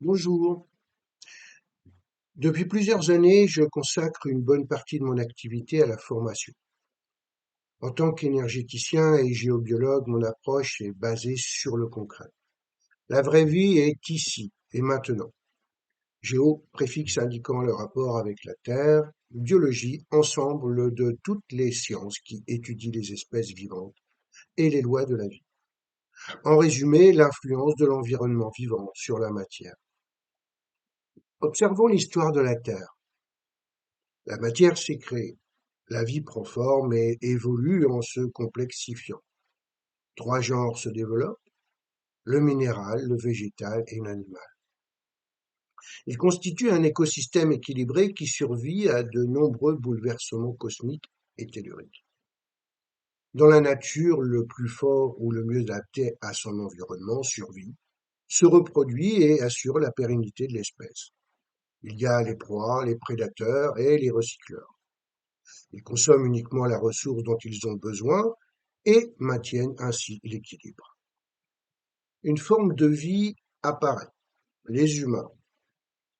Bonjour. Depuis plusieurs années, je consacre une bonne partie de mon activité à la formation. En tant qu'énergéticien et géobiologue, mon approche est basée sur le concret. La vraie vie est ici et maintenant. Géo, préfixe indiquant le rapport avec la Terre, biologie, ensemble de toutes les sciences qui étudient les espèces vivantes et les lois de la vie. En résumé, l'influence de l'environnement vivant sur la matière. Observons l'histoire de la Terre. La matière s'est créée. La vie prend forme et évolue en se complexifiant. Trois genres se développent, le minéral, le végétal et l'animal. Ils constituent un écosystème équilibré qui survit à de nombreux bouleversements cosmiques et telluriques. Dans la nature, le plus fort ou le mieux adapté à son environnement survit, se reproduit et assure la pérennité de l'espèce. Il y a les proies, les prédateurs et les recycleurs. Ils consomment uniquement la ressource dont ils ont besoin et maintiennent ainsi l'équilibre. Une forme de vie apparaît, les humains.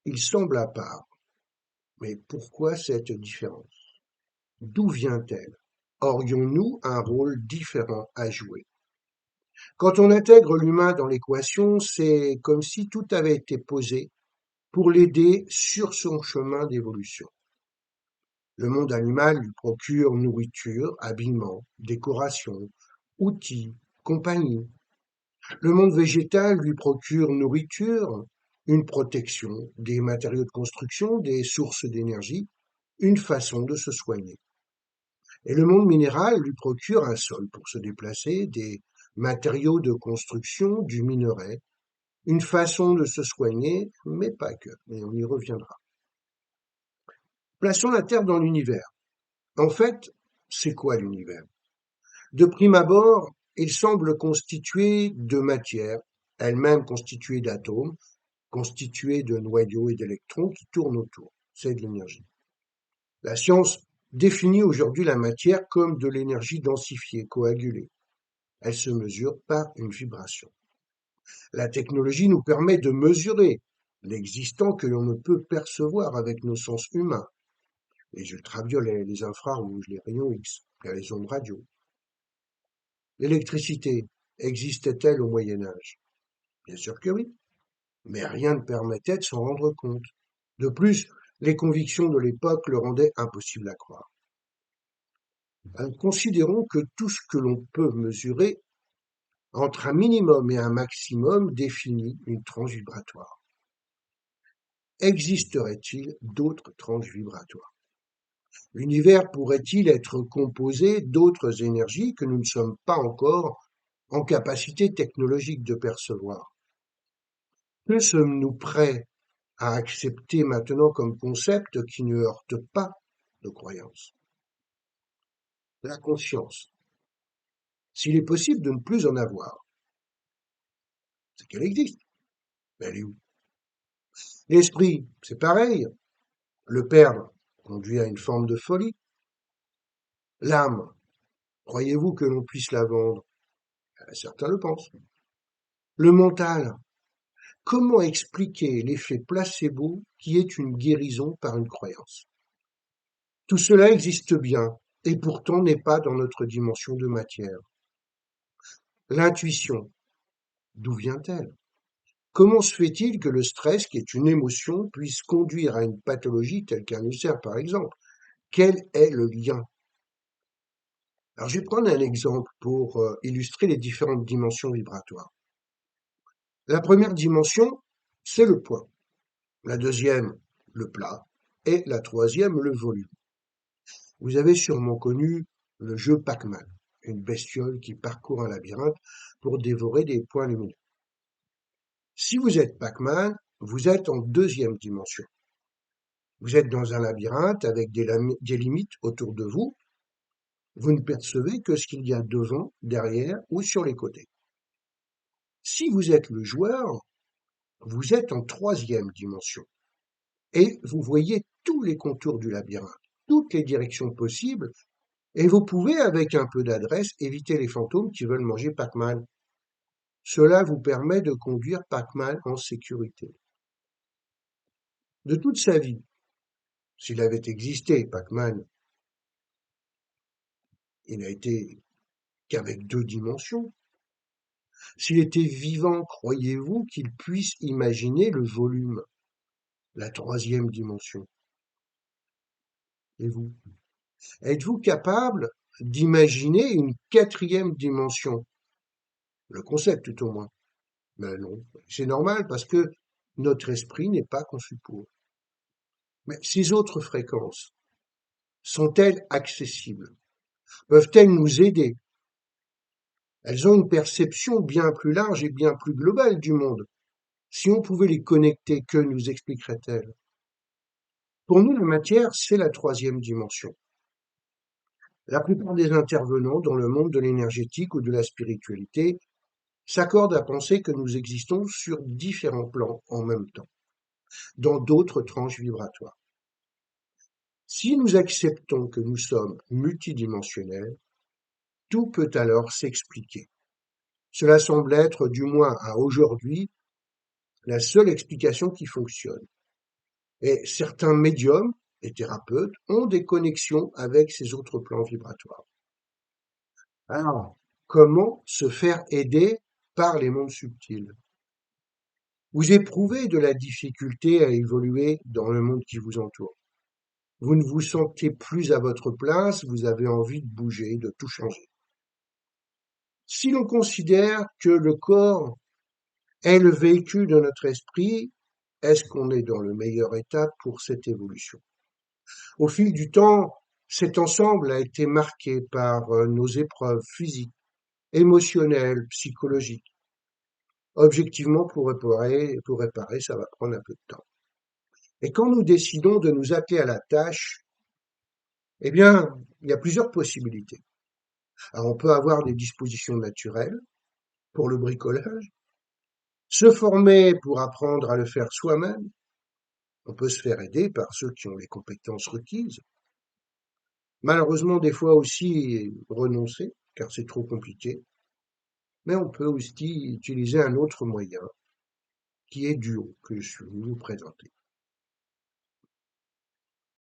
Ils semblent à part. Mais pourquoi cette différence? D'où vient-elle? Aurions-nous un rôle différent à jouer? Quand on intègre l'humain dans l'équation, c'est comme si tout avait été posé pour l'aider sur son chemin d'évolution. Le monde animal lui procure nourriture, habillement, décoration, outils, compagnie. Le monde végétal lui procure nourriture, une protection, des matériaux de construction, des sources d'énergie, une façon de se soigner. Et le monde minéral lui procure un sol pour se déplacer, des matériaux de construction, du minerai, une façon de se soigner, mais pas que, et on y reviendra. Plaçons la Terre dans l'univers. En fait, c'est quoi l'univers? De prime abord, il semble constitué de matière, elle-même constituée d'atomes, constituée de noyaux et d'électrons qui tournent autour. C'est de l'énergie. La science définit aujourd'hui la matière comme de l'énergie densifiée, coagulée. Elle se mesure par une vibration. La technologie nous permet de mesurer l'existant que l'on ne peut percevoir avec nos sens humains. Les ultraviolets, les infrarouges, les rayons X, les ondes radio. L'électricité existait-elle au Moyen Âge? Bien sûr que oui, mais rien ne permettait de s'en rendre compte. De plus, les convictions de l'époque le rendaient impossible à croire. Considérons que tout ce que l'on peut mesurer entre un minimum et un maximum définit une tranche vibratoire. Existerait-il d'autres tranches vibratoires? L'univers pourrait-il être composé d'autres énergies que nous ne sommes pas encore en capacité technologique de percevoir? Que sommes-nous prêts à accepter maintenant comme concept qui ne heurte pas nos croyances? La conscience. S'il est possible de ne plus en avoir, c'est qu'elle existe. Mais elle est où? L'esprit, c'est pareil. Le perdre conduit à une forme de folie. L'âme, croyez-vous que l'on puisse la vendre? Certains le pensent. Le mental, comment expliquer l'effet placebo qui est une guérison par une croyance? Tout cela existe bien, et pourtant n'est pas dans notre dimension de matière. L'intuition, d'où vient-elle? Comment se fait-il que le stress, qui est une émotion, puisse conduire à une pathologie telle qu'un ulcère, par exemple? Quel est le lien? Alors, je vais prendre un exemple pour illustrer les différentes dimensions vibratoires. La première dimension, c'est le poids. La deuxième, le plat. Et la troisième, le volume. Vous avez sûrement connu le jeu Pac-Man, une bestiole qui parcourt un labyrinthe pour dévorer des points lumineux. Si vous êtes Pac-Man, vous êtes en deuxième dimension. Vous êtes dans un labyrinthe avec des limites autour de vous. Vous ne percevez que ce qu'il y a devant, derrière ou sur les côtés. Si vous êtes le joueur, vous êtes en troisième dimension et vous voyez tous les contours du labyrinthe, toutes les directions possibles, et vous pouvez, avec un peu d'adresse, éviter les fantômes qui veulent manger Pac-Man. Cela vous permet de conduire Pac-Man en sécurité. De toute sa vie, s'il avait existé, Pac-Man, il n'a été qu'avec 2 dimensions. S'il était vivant, croyez-vous qu'il puisse imaginer le volume, la troisième dimension? Et vous? Êtes-vous capable d'imaginer une quatrième dimension? Le concept, tout au moins. Mais non, c'est normal parce que notre esprit n'est pas conçu pour. Mais ces autres fréquences, sont-elles accessibles? Peuvent-elles nous aider? Elles ont une perception bien plus large et bien plus globale du monde. Si on pouvait les connecter, que nous expliqueraient-elles? Pour nous, la matière, c'est la troisième dimension. La plupart des intervenants dans le monde de l'énergétique ou de la spiritualité s'accordent à penser que nous existons sur différents plans en même temps, dans d'autres tranches vibratoires. Si nous acceptons que nous sommes multidimensionnels, tout peut alors s'expliquer. Cela semble être, du moins à aujourd'hui, la seule explication qui fonctionne. Et certains médiums et thérapeutes ont des connexions avec ces autres plans vibratoires. Alors, comment se faire aider par les mondes subtils? Vous éprouvez de la difficulté à évoluer dans le monde qui vous entoure. Vous ne vous sentez plus à votre place, vous avez envie de bouger, de tout changer. Si l'on considère que le corps est le véhicule de notre esprit, est-ce qu'on est dans le meilleur état pour cette évolution? Au fil du temps, cet ensemble a été marqué par nos épreuves physiques, émotionnelles, psychologiques. Objectivement, pour réparer, ça va prendre un peu de temps. Et quand nous décidons de nous atteler à la tâche, eh bien, il y a plusieurs possibilités. Alors, on peut avoir des dispositions naturelles pour le bricolage, se former pour apprendre à le faire soi-même. On peut se faire aider par ceux qui ont les compétences requises. Malheureusement, des fois aussi renoncer, car c'est trop compliqué. Mais on peut aussi utiliser un autre moyen, qui est duo, que je vais vous présenter.